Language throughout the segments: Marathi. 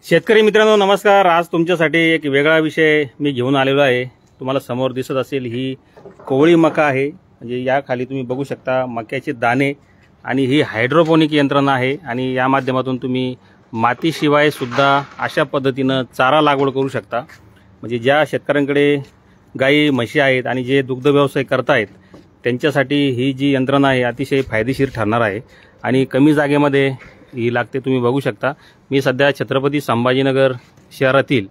शेतकरी मित्रांनो नमस्कार। आज तुमच्यासाठी एक वेगळा विषय मी घेऊन आलेलो आहे। तुम्हाला समोर दिसत असेल ही कोवळी मका आहे। म्हणजे या खाली तुम्ही बघू शकता मक्याचे दाणे आणि ही हायड्रोपोनिक यंत्रणा आहे आणि या माध्यमातून तुम्ही मातीशिवाय सुद्धा अशा पद्धतीने चारा लागवड करू शकता। म्हणजे ज्या शेतकऱ्यांकडे गाई म्हशी आहेत आणि जे दुग्ध व्यवसाय करतायत त्यांच्यासाठी ही जी यंत्रणा आहे अतिशय फायदेशीर ठरणार आहे आणि कमी जागेमध्ये ही लागते। तुम्ही बघू शकता मी सध्या छत्रपती संभाजीनगर शहरातील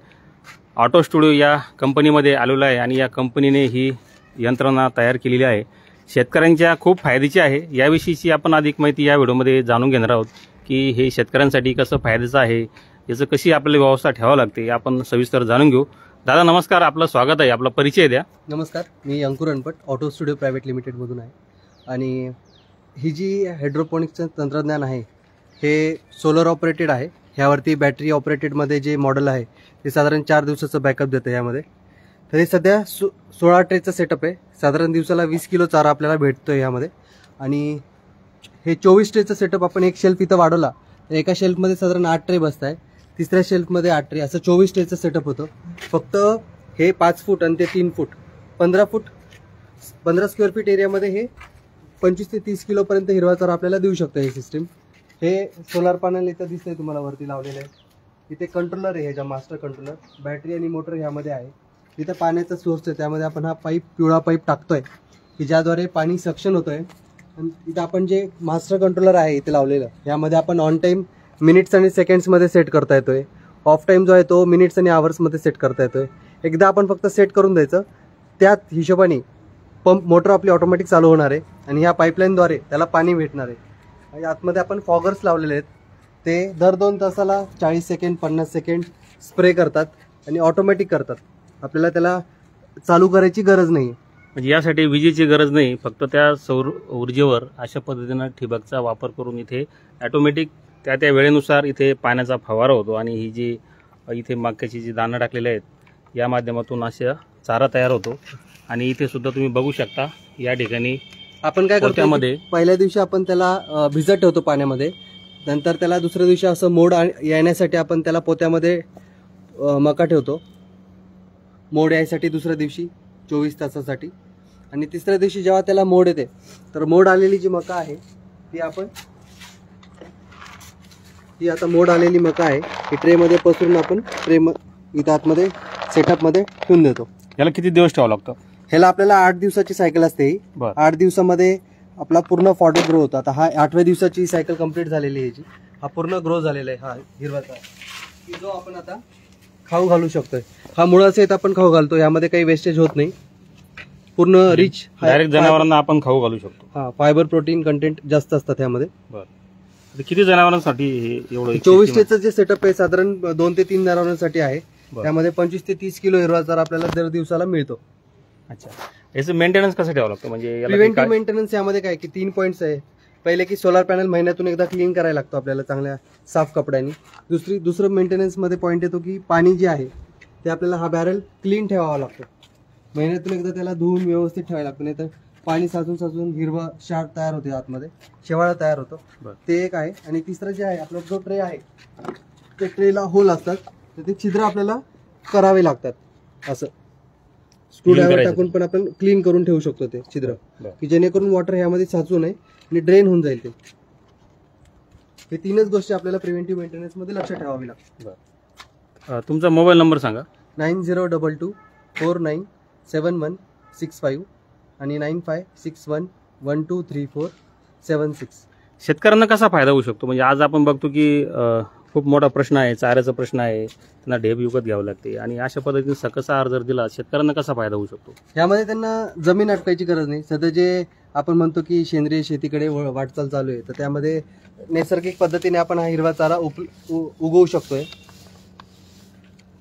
ऑटो स्टुडिओ या कंपनीमध्ये आलेलो आहे आणि या कंपनीने ही यंत्रणा तयार केलेली आहे। शेतकऱ्यांच्या खूप फायद्याची आहे। याविषयीची आपण अधिक माहिती या व्हिडिओमध्ये जाणून घेणार आहोत की हे शेतकऱ्यांसाठी कसं फायद्याचं आहे, याचं कशी आपल्याला व्यवस्था ठेवावी लागते आपण सविस्तर जाणून घेऊ। दादा नमस्कार, आपलं स्वागत आहे। आपला परिचय द्या। नमस्कार, मी अंकुर अनपट ऑटो स्टुडिओ प्रायव्हेट लिमिटेडमधून आहे आणि ही जी हायड्रोपोनिक्सचं तंत्रज्ञान आहे हे सोलर ऑपरेटेड आहे। ह्यावरती बॅटरी ऑपरेटेडमध्ये जे मॉडेल आहे ते साधारण 4 दिवसाचं बॅकअप देतं यामध्ये। तर हे सध्या 16 ट्रेचं सेटअप आहे। साधारण दिवसाला 20 किलो चारा आपल्याला भेटतो यामध्ये आणि हे 24 ट्रेचं सेटअप आपण एक शेल्फ इथं वाढवला तर एका शेल्फमध्ये साधारण 8 ट्रे बसत आहे, तिसऱ्या शेल्फमध्ये 8 ट्रे, असं 24 ट्रेचं सेटअप होतं। फक्त हे 5 फूट आणि ते 3 फूट 15 स्क्वेअर फीट एरियामध्ये हे 25 ते 30 किलोपर्यंत हिरवा चारा आपल्याला देऊ शकतं हे सिस्टीम। हे सोलार पॅनल इथं दिसतंय तुम्हाला वरती लावलेलं आहे। इथे कंट्रोलर आहे, ह्याचा मास्टर कंट्रोलर, बॅटरी आणि मोटर ह्यामध्ये आहे। इथं पाण्याचा सोर्स आहे, त्यामध्ये आपण हा पिवळा पाईप टाकतोय की ज्याद्वारे पाणी सक्शन होतंय। आणि इथं आपण जे मास्टर कंट्रोलर आहे इथे लावलेलं यामध्ये आपण ऑन टाइम मिनिट्स आणि सेकंड्समध्ये सेट करता येतोय। ऑफ टाइम जो आहे तो मिनिट्स आणि आवर्समध्ये सेट करता येतोय। एकदा आपण फक्त सेट करून द्यायचं, त्याच हिशोबाने पंप मोटर आपली ऑटोमॅटिक चालू होणार आहे आणि ह्या पाईपलाईनद्वारे त्याला पाणी भेटणार आहे। आणि आतमध्ये आपण फॉगर्स लावलेले आहेत, ते दर 2 तासाला 40 सेकंड 50 सेकंड स्प्रे करतात आणि ऑटोमॅटिक करतात। आपल्याला त्याला चालू करायची गरज नाही। म्हणजे यासाठी विजेची गरज नाही, फक्त त्या सौर ऊर्जेवर अशा पद्धतीने ठिबकचा वापर करून इथे ऑटोमॅटिक त्या वेळेनुसार इथे पाण्याचा फवारा होतो आणि ही जी इथे मक्याची जी दाणं टाकलेले आहेत या माध्यमातून अशा चारा तयार होतो। आणि इथे सुद्धा तुम्ही बघू शकता या ठिकाणी आपण काय करतो, पहिल्या दिवशी आपण त्याला भिजत ठेवतो पाण्यामध्ये, नंतर त्याला दुसऱ्या दिवशी असं मोड येण्यासाठी आपण त्याला पोत्यामध्ये मका ठेवतो, मोड यायसाठी दुसऱ्या दिवशी 24 तासासाठी। आणि तिसऱ्या दिवशी जेव्हा त्याला मोड येते तर मोड आलेली जी मका आहे ती आता मोड आलेली मका आहे ही ट्रेमध्ये पसरून आपण इथं आतमध्ये सेटअपमध्ये ठेवून देतो। याला किती दिवस ठेवावं लागतं? ह्याला आपल्याला 8 दिवसाची सायकल असते ही। 8 दिवसामध्ये आपला पूर्ण फॉडर ग्रो होतो। आता हा 8व्या दिवसाची सायकल कंप्लीट झालेली आहे, हा पूर्ण ग्रो झालेला आहे। हा हिरवाचा की जो आपण आता खाऊ घालू शकतोय। हा मुळासहित आपण खाऊ घालतो, यामध्ये काही वेस्टेज होत नाही, पूर्ण रिच डायरेक्ट जनावरांना आपण खाऊ घालू शकतो। हा फायबर प्रोटीन कंटेंट जास्त असतात यामध्ये। बरं, किती जनावरांसाठी हे एवढं? 24 ट्रेचं जे सेटअप आहे साधारण 2 ते 3 जनावरांसाठी आहे। त्यामध्ये 25 ते 30 किलो हिरवा चारा आपल्याला दर दिवसाला मिळतो। अच्छा, याचं मेंटेनन्स कसं ठेवावं लागतं? म्हणजे प्रिव्हेंटिव्ह मेंटेनन्स यामध्ये काय की 3 पॉईंट्स आहे। पहिले की सोलार पॅनल महिन्यातून एकदा क्लीन करायला लागतो आपल्याला चांगल्या साफ कपड्यांनी। दुसरं मेंटेनन्समध्ये पॉईंट येतो की पाणी जे आहे ते आपल्याला हा बॅरल क्लीन ठेवावा लागतो, महिन्यातून एकदा त्याला धुवून व्यवस्थित ठेवायला लागतं, नाही तर पाणी साचून हिरवा क्षार तयार होते, आतमध्ये शेवाळा तयार होतो, ते एक आहे। आणि तिसरं जे आहे आपला जो ट्रे आहे ते ट्रेला होल असतात, तर ते छिद्र आपल्याला करावे लागतात, असं स्क्रूड्रायव्हर टाकून पण आपण क्लीन करून ठेवू शकतो ते छिद्र, की जेणेकरून वॉटर ह्यामध्ये साचू नये आणि ड्रेन होऊन जाईल ते। हे 3च गोष्टी आपल्याला प्रिव्हेंटिव्ह मेंटेनन्स मध्ये लक्षात ठेवावी लागतात। तुमचा मोबाईल नंबर सांगा। 9022497165 आणि 9561123476। शेतकऱ्यांना कसा फायदा होऊ शकतो? म्हणजे आज आपण बघतो की खूप मोठा प्रश्न आहे, चाऱ्याचा प्रश्न आहे, त्यांना ढेप विकत घ्यावं लागते आणि अशा पद्धतीने सकस आहार जर दिला शेतकऱ्यांना कसा फायदा होऊ शकतो? यामध्ये त्यांना जमीन अटकायची गरज नाही। सध्या जे आपण म्हणतो की सेंद्रिय शेतीकडे वाटचाल चालू आहे, तर त्यामध्ये नैसर्गिक पद्धतीने आपण हा हिरवा चारा उगवू शकतोय।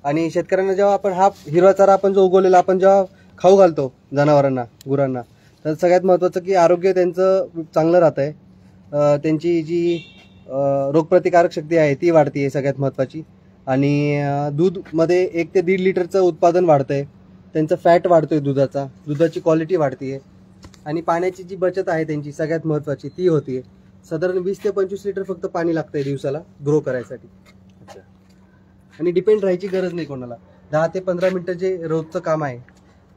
आणि शेतकऱ्यांना जेव्हा आपण हा हिरवा चारा आपण जो उगवलेला आपण जेव्हा खाऊ घालतो जनावरांना, गुरांना, तर सगळ्यात महत्त्वाचं की आरोग्य त्यांचं चांगलं राहत आहे, त्यांची जी रोगप्रतिकारक शक्ती आहे ती वाढते सगळ्यात महत्त्वाची। आणि दूधमध्ये 1 ते 1.5 लिटरचं उत्पादन वाढतंय, त्यांचं फॅट वाढतोय, दुधाची क्वालिटी वाढतीये आणि पाण्याची जी बचत आहे त्यांची सगळ्यात महत्त्वाची ती होतीये। साधारण 20 ते 25 लिटर फक्त पाणी लागतंय दिवसाला ग्रो करायसाठी। आणि डिपेंड राहायची गरज नाही कोणाला. 10 ते 15 मिनिटं जे रोजचं काम आहे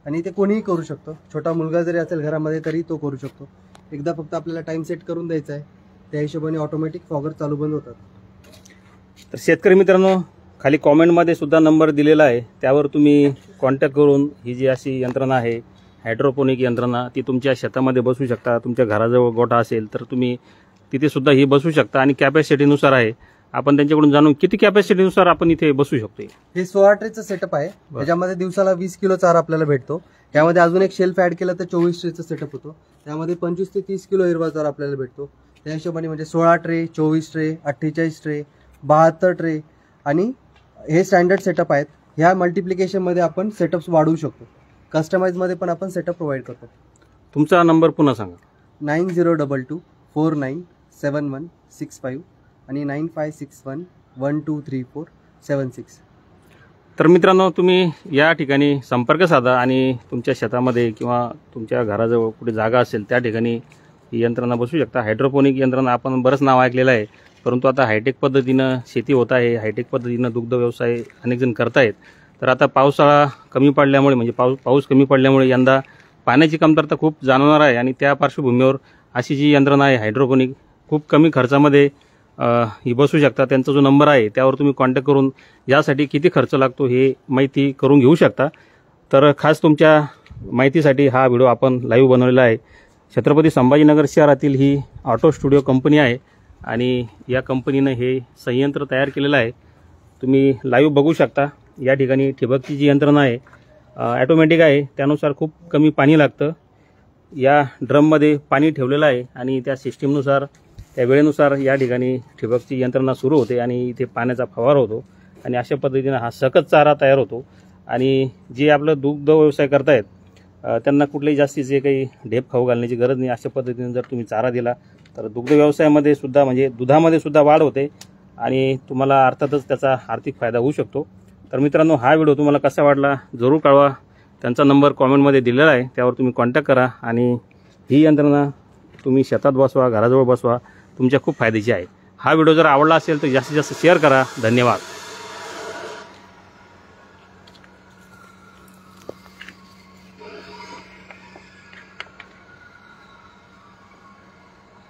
आणि ते कोणीही करू शकतो. छोटा मुलगा जरी असेल घरामध्ये तरी तो करू शकतो. एकदा फक्त आपल्याला टाइम सेट करून द्यायचा आहे, त्या हिशोबाने ऑटोमॅटिक फॉगर चालू बंद होतात. तर शेतकरी मित्रांनो, खाली कॉमेंटमध्ये सुद्धा नंबर दिलेला आहे, त्यावर तुम्ही कॉन्टॅक्ट करून ही जी अशी यंत्रणा आहे हायड्रोपोनिक यंत्रणा ती तुमच्या शेतामध्ये बसवू शकता. तुमच्या घराजवळ गोठा असेल तर तुम्ही तिथे सुद्धा ही बसवू शकता आणि कॅपॅसिटीनुसार आहे. आपण त्यांच्याकडून जाणून किती कॅपॅसिटीनुसार आपण इथे बसवू शकतो. हे 16 ट्रेचं सेटअप आहे. त्याच्यामध्ये दिवसाला 20 किलो चारा आपल्याला भेटतो. त्यामध्ये अजून एक शेल्फ ऍड केलं तर 24 ट्रेचं सेटअप होतो. त्यामध्ये 25 ते 30 किलो हिरवा चारा आपल्याला भेटतो. त्या हिशोबाने म्हणजे 16 ट्रे, 24 ट्रे, 48 ट्रे, 72 ट्रे आणि हे स्टँडर्ड सेटअप आहेत. ह्या मल्टिप्लिकेशनमध्ये आपण सेटअप्स वाढवू शकतो. कस्टमाइजमध्ये पण आपण सेटअप प्रोव्हाइड करतो. तुमचा नंबर पुन्हा सांगा. 9022497165 आणि 9561123476. तर मित्रांनो, तुम्ही या ठिकाणी संपर्क साधा आणि तुमच्या शेतामध्ये किंवा तुमच्या घराजवळ कुठे जागा असेल त्या ठिकाणी ही यंत्रणा बसवू शकता. हायड्रोपोनिक यंत्रणा आपण बरंच नाव ऐकलेलं आहे, परंतु आता हायटेक पद्धतीनं शेती होत आहे, हायटेक पद्धतीनं दुग्ध व्यवसाय अनेक जण करतायत. तर आता पावसाळा कमी पडल्यामुळे म्हणजे पाऊस कमी पडल्यामुळे यंदा पाण्याची कमतरता खूप जाणवणार आहे आणि त्या पार्श्वभूमीवर अशी जी यंत्रणा आहे हायड्रोपोनिक खूप कमी खर्चामध्ये ही बसवू शकता. त्यांचा जो नंबर आहे त्यावर तुम्ही कॉन्टॅक्ट करून यासाठी किती खर्च लागतो हे माहिती करून घेऊ शकता. तर खास तुमच्या माहितीसाठी हा व्हिडिओ आपण लाईव्ह बनवलेला आहे. छत्रपती संभाजीनगर शहरातील ही ऑटो स्टुडिओ कंपनी आहे आणि या कंपनीनं हे संयंत्र तयार केलेलं आहे. तुम्ही लाईव्ह बघू शकता. या ठिकाणी ठिबकची जी यंत्रणा आहे ॲटोमॅटिक आहे, त्यानुसार खूप कमी पाणी लागतं. या ड्रममध्ये पाणी ठेवलेलं आहे आणि त्या सिस्टीमनुसार त्या वेळेनुसार या ठिकाणी ठिबकची यंत्रणा सुरू होते आणि इथे पाण्याचा फवारा होतो आणि अशा पद्धतीनं हा सकस चारा तयार होतो. आणि जे आपलं दुग्ध व्यवसाय करतायत त्यांना कुठलेही जास्तीचे काही ढेप खाऊ घालण्याची गरज नाही. अशा पद्धतीने जर तुम्ही चारा दिला तर दुग्ध व्यवसायामध्ये सुद्धा म्हणजे दुधामध्ये सुद्धा वाढ होते आणि तुम्हाला अर्थातच त्याचा आर्थिक फायदा होऊ शकतो. तर मित्रांनो, हा व्हिडिओ तुम्हाला कसा वाटला जरूर कळवा. त्यांचा नंबर कॉमेंटमध्ये दिलेला आहे, त्यावर तुम्ही कॉन्टॅक्ट करा आणि ही यंत्रणा तुम्ही शेतात बसवा, घराजवळ बसवा, तुमच्या खूप फायद्याची आहे. हा व्हिडिओ जर आवडला असेल तर जास्तीत जास्त शेअर करा. धन्यवाद.